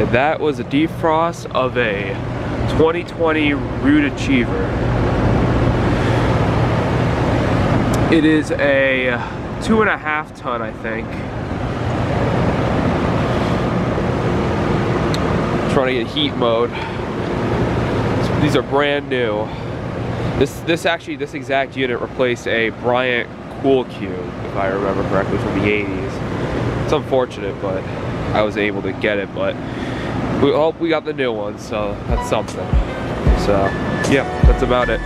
And that was a defrost of a 2020 Root Achiever. It is a 2.5 ton, I think. Trying to get heat mode. These are brand new. This exact unit replaced a Bryant Cool Cube, if I remember correctly, from the 80s. It's unfortunate, but I was able to get it. But we hope we got the new one, so that's something. So yeah, that's about it.